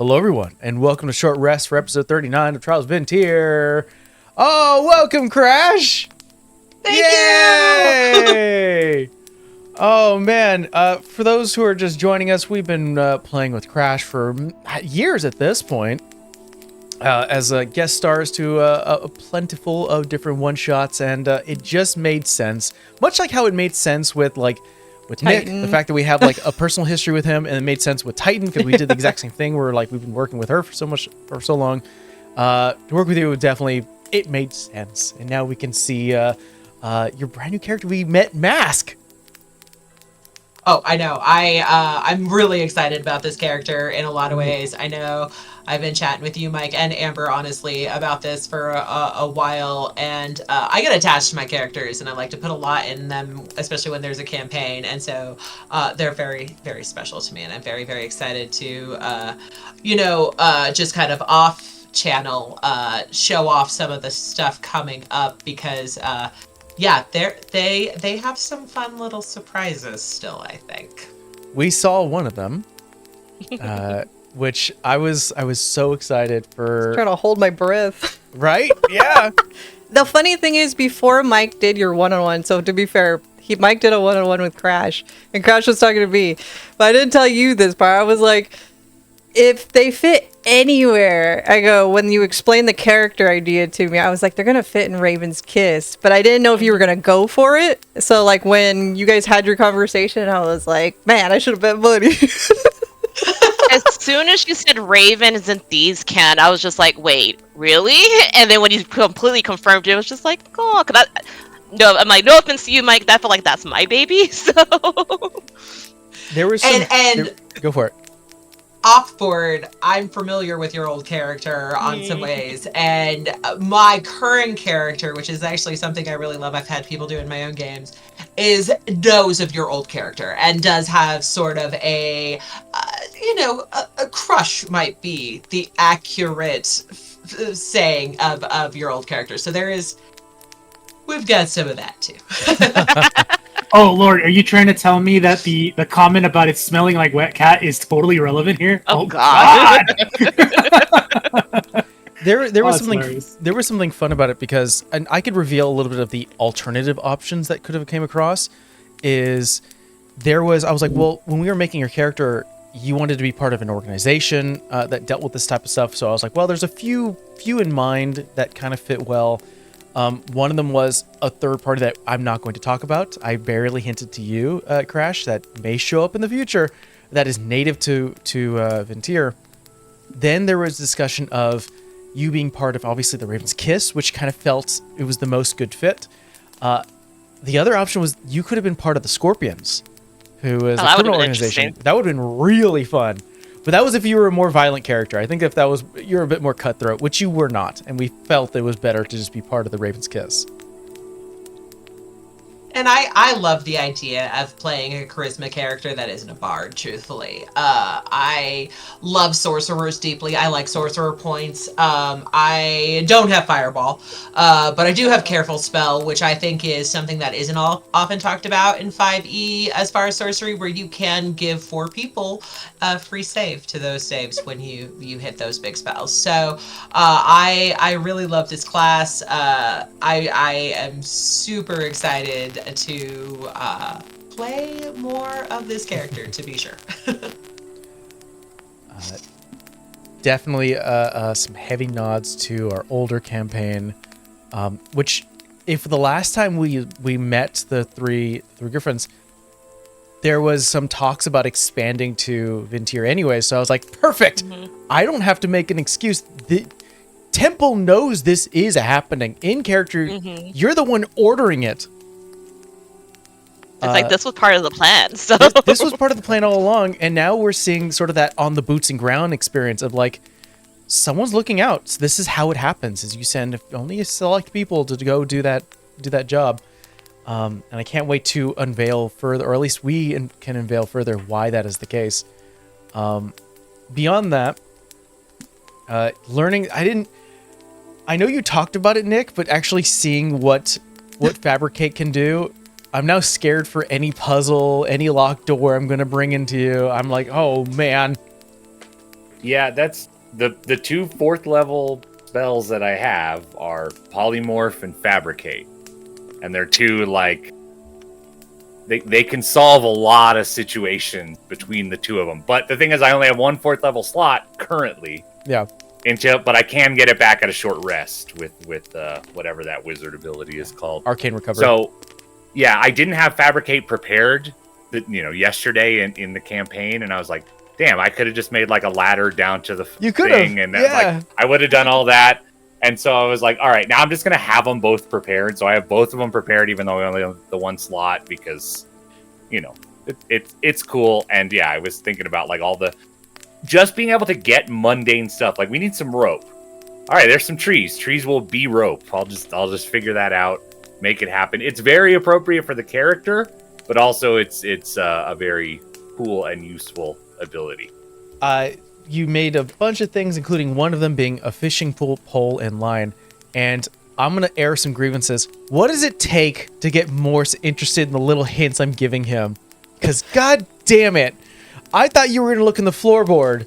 Hello, everyone, and welcome to Short Rest for episode 39 of Trials VinTear. Oh, welcome, Crash! Thank Yay! Oh, man. For those who are just joining us, we've been playing with Crash for years at this point. As guest stars to a plentiful of different one-shots, and it just made sense. Much like how it made sense with Nick, the fact that we have like a personal history with him, and it made sense with Titan because we did the exact same thing. Where like we've been working with her for so long. To work with you, it made sense, and now we can see your brand new character we met, Mask. Oh, I know. I'm really excited about this character in a lot of ways. I know I've been chatting with you, Mike, and Amber, honestly, about this for a while, and I get attached to my characters, and I like to put a lot in them, especially when there's a campaign, and so they're very, very special to me, and I'm very, very excited to, just kind of off-channel show off some of the stuff coming up, because yeah, they have some fun little surprises still, I think. We saw one of them, which I was so excited for. Trying to hold my breath. Right? Yeah. The funny thing is, before Mike did your one-on-one, so to be fair, Mike did a one-on-one with Crash, and Crash was talking to me, but I didn't tell you this part. I was like, if they fit anywhere, I go, when you explained the character idea to me, I was like, they're gonna fit in Raven's Kiss, but I didn't know if you were gonna go for it. So like when you guys had your conversation, I was like, man, I should have bet money. As soon as you said Raven is in Thieves' Can, I was just like, wait, really? And then when you completely confirmed it, I was just like, oh, I'm like, no offense to you, Mike, I feel like that's my baby, so. There was some... Go for it. Offboard, I'm familiar with your old character on some ways, and my current character, which is actually something I really love, I've had people do in my own games, knows of your old character and does have sort of a crush might be the accurate saying of your old character. So we've got some of that too. Oh Lord, are you trying to tell me that the comment about it smelling like wet cat is totally irrelevant here? Oh God. There was something fun about it because, and I could reveal a little bit of the alternative options that could have came across. I was like, well, when we were making your character, you wanted to be part of an organization that dealt with this type of stuff. So I was like, well, there's a few in mind that kind of fit well. One of them was a third party that I'm not going to talk about. I barely hinted to you, Crash, that may show up in the future. That is native to VinTear. Then there was discussion of you being part of, obviously, the Raven's Kiss, which kind of felt it was the most good fit. The other option was you could have been part of the Scorpions, who is a criminal organization. That would have been really fun. But that was if you were a more violent character. I think if that was, you're a bit more cutthroat, which you were not. And we felt it was better to just be part of the Raven's Kiss. And I love the idea of playing a charisma character that isn't a bard, truthfully. I love sorcerers deeply. I like sorcerer points. I don't have fireball, but I do have careful spell, which I think is something that isn't often talked about in 5e as far as sorcery, where you can give 4 people a free save to those saves when you hit those big spells. So I really love this class. I am super excited to play more of this character, to be sure. Definitely some heavy nods to our older campaign, which if the last time we met the three Griffins, there was some talks about expanding to VinTear anyway, so I was like, perfect! Mm-hmm. I don't have to make an excuse. The Temple knows this is happening in character. Mm-hmm. You're the one ordering it. It's like this was part of the plan. So this was part of the plan all along, and now we're seeing sort of that on the boots and ground experience of like someone's looking out. So this is how it happens: is you send only a select people to go do that job. And I can't wait to unveil further, or at least we can unveil further why that is the case. Beyond that, learning. I know you talked about it, Nick, but actually seeing what Fabricate can do. I'm now scared for any puzzle, any locked door I'm going to bring into you. I'm like, oh, man. Yeah, that's the 2 4th level spells that I have are Polymorph and Fabricate. And they're 2, like, they can solve a lot of situations between the 2 of them. But the thing is, I only have 1 4th level slot currently. Yeah. But I can get it back at a short rest with whatever that wizard ability is called. Arcane Recovery. So, yeah, I didn't have Fabricate prepared, yesterday in the campaign, and I was like, damn, I could have just made like a ladder down to the thing, and like I would have done all that. And so I was like, all right, now I'm just gonna have them both prepared. So I have both of them prepared, even though we only have the 1 slot, because it's cool. And yeah, I was thinking about like just being able to get mundane stuff. Like, we need some rope. All right, there's some trees. Trees will be rope. I'll just figure that out, make it happen. It's very appropriate for the character, but also it's a very cool and useful ability. You made a bunch of things, including one of them being a fishing pole and line. And I'm going to air some grievances. What does it take to get Morse interested in the little hints I'm giving him? Because, god damn it, I thought you were going to look in the floorboard.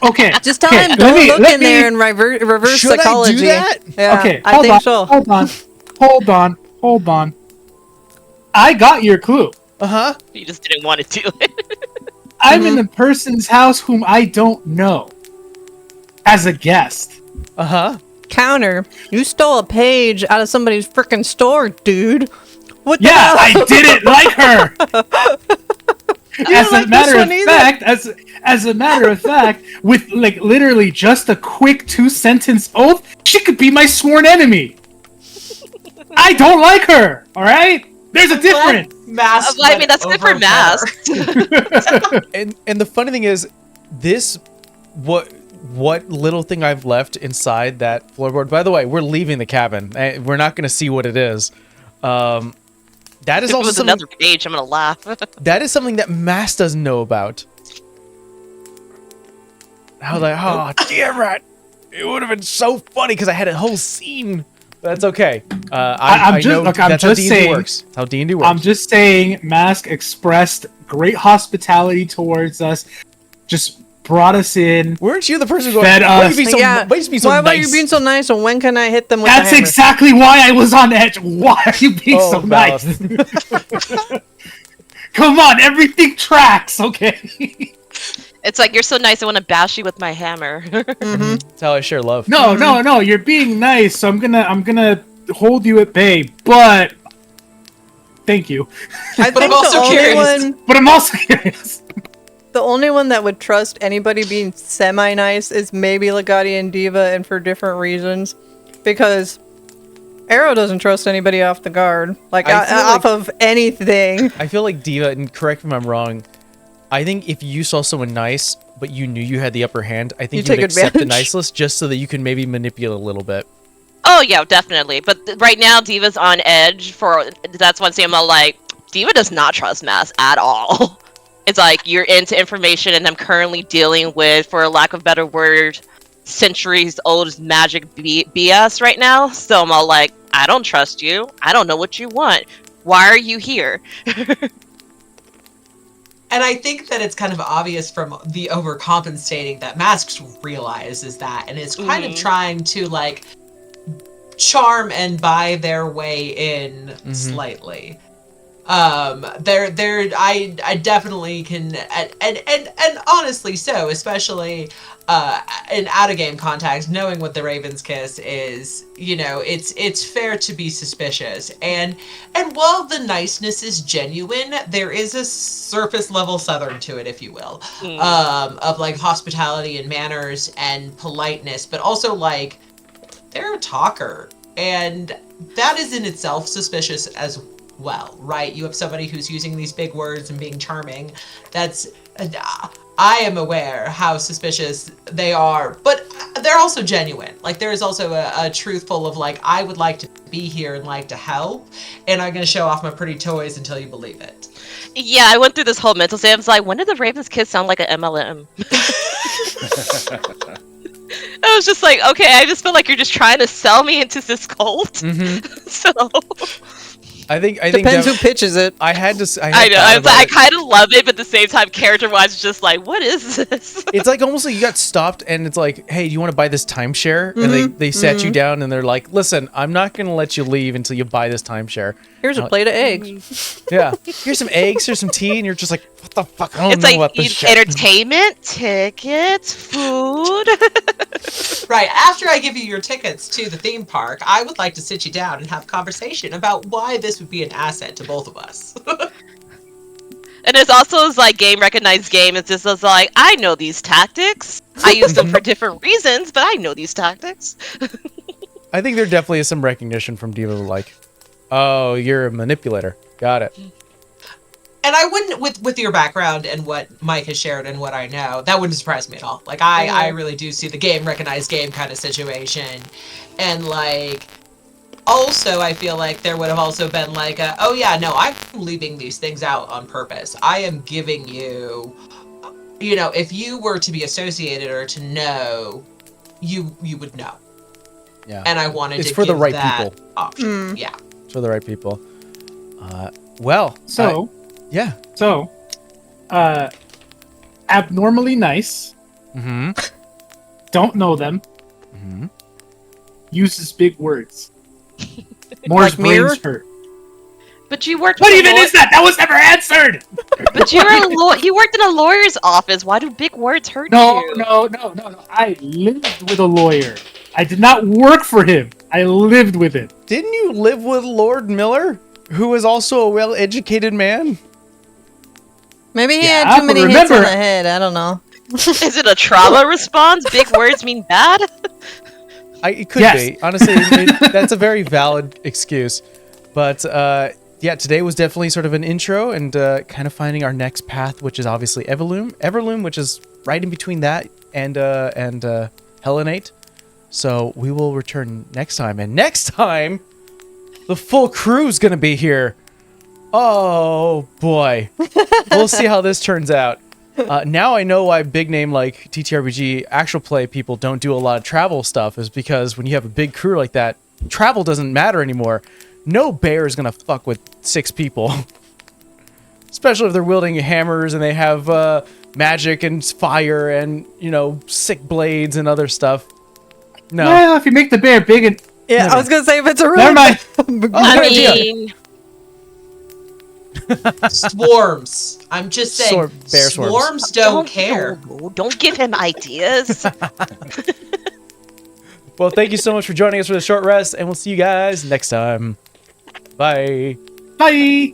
Okay. Just tell him don't look in there and reverse Should psychology. I do that? Yeah, Okay, I think so. Hold on. I got your clue. Uh-huh. You just didn't want to do it. I'm in the person's house whom I don't know as a guest. Uh-huh. Counter. You stole a page out of somebody's freaking store, dude. What the Yeah, hell? I didn't like her. As a matter of fact, with like literally just a quick 2-sentence oath, she could be my sworn enemy. I don't like her. All right, there's a difference. Mask. I mean, that's good for masks. And the funny thing is, what little thing I've left inside that floorboard. By the way, we're leaving the cabin. We're not going to see what it is. That is If it also was another page, I'm gonna laugh. that is something that Mass doesn't know about. I was like, oh, damn it! It would have been so funny because I had a whole scene. But that's okay. I know that's how D&D works. That's how D&D works. I'm just saying, Mask expressed great hospitality towards us. Just brought us in. Weren't you the person going? Fed Why us. you be so, Yeah. why you be so Why nice? are you being so nice? And when can I hit them with That's the hammer? exactly why I was on edge. Why are you being so nice? Come on, everything tracks, okay? It's like, you're so nice, I want to bash you with my hammer. That's how I share love. No, you're being nice, so I'm gonna hold you at bay, but thank you. I think I'm also the only curious. one, But I'm also curious. the only one that would trust anybody being semi-nice is maybe Legati and Diva, and for different reasons. Because Arrow doesn't trust anybody off the guard. Like, I feel off like- of anything. I feel like Diva, and correct me if I'm wrong, I think if you saw someone nice, but you knew you had the upper hand, I think You you take would accept the advantage. nice list just so that you can maybe manipulate a little bit. Oh yeah, definitely. But right now, Diva's on edge. That's one thing I'm like, Diva does not trust Mass at all. It's like, you're into information, and I'm currently dealing with, for a lack of a better word, centuries old magic BS right now. So I'm all like, I don't trust you. I don't know what you want. Why are you here? And I think that it's kind of obvious from the overcompensating that Masks realizes that, and is kind of trying to like charm and buy their way in slightly. I definitely can, and honestly so, especially in out of game context, knowing what the Raven's Kiss is, it's fair to be suspicious. And while the niceness is genuine, there is a surface level Southern to it, if you will, of like hospitality and manners and politeness, but also like they're a talker, and that is in itself suspicious as well, right? You have somebody who's using these big words and being charming. That's, I am aware how suspicious they are, but they're also genuine. Like, there is also a truthful of like, I would like to be here and like to help, and I'm gonna show off my pretty toys until you believe it. Yeah, I went through this whole mental state. I was like, when did the Raven's Kiss sound like an MLM? I was just like, okay, I just feel like you're just trying to sell me into this cult. So Depends who pitches it. I had to. I know. I kind of love it, but at the same time, character-wise, it's just like, what is this? It's like almost like you got stopped, and it's like, hey, do you want to buy this timeshare? And they sat you down, and they're like, listen, I'm not gonna let you leave until you buy this timeshare. Here's a plate of eggs. Yeah, here's some eggs, here's some tea, and you're just like, what the fuck? I don't It's know like what this shit. entertainment, tickets, food. Right. After I give you your tickets to the theme park, I would like to sit you down and have a conversation about why this would be an asset to both of us. And there's also this, like, game recognized game. It's just like, I know these tactics. I use them for different reasons, but I know these tactics. I think there definitely is some recognition from Diva, like, oh, you're a manipulator. Got it. And I wouldn't, with your background and what Mike has shared and what I know, that wouldn't surprise me at all. Like, I really do see the game recognized game kind of situation. And, like, also, I feel like there would have also been like oh yeah, no, I'm leaving these things out on purpose. I am giving you, if you were to be associated or to know, you would know. Yeah. And I wanted it's to for give the right that people. option. Yeah. It's for the right people. Well. So. Yeah. So. Abnormally nice. Mm-hmm. Don't know them. Mm-hmm. Uses big words. Moore's Like mirror? brains hurt. But you worked. What even is that? That was never answered. But you worked in a lawyer's office. Why do big words hurt No. you? I lived with a lawyer. I did not work for him. I lived with him. Didn't you live with Lord Miller, who is also a well-educated man? Maybe he Yeah, had too but many hits on remember- the head. I don't know. Is it a trauma response? Big words mean bad? It could Yes. be. Honestly, that's a very valid excuse. But yeah, today was definitely sort of an intro and kind of finding our next path, which is obviously Everloom, which is right in between that and Helenate. So we will return next time. And next time, the full crew's going to be here. Oh, boy. We'll see how this turns out. Now I know why big name like TTRPG actual play people don't do a lot of travel stuff is because when you have a big crew like that, travel doesn't matter anymore. No bear is going to fuck with 6 people. Especially if they're wielding hammers and they have magic and fire and, sick blades and other stuff. No. Well, if you make the bear big and... Yeah, I was going to say, if it's a really... Never mind. I good idea. mean, Swarms. I'm just saying. Bear swarms. Swarms don't care. No, don't give him ideas. Well, thank you so much for joining us for the short rest, and we'll see you guys next time. Bye. Bye.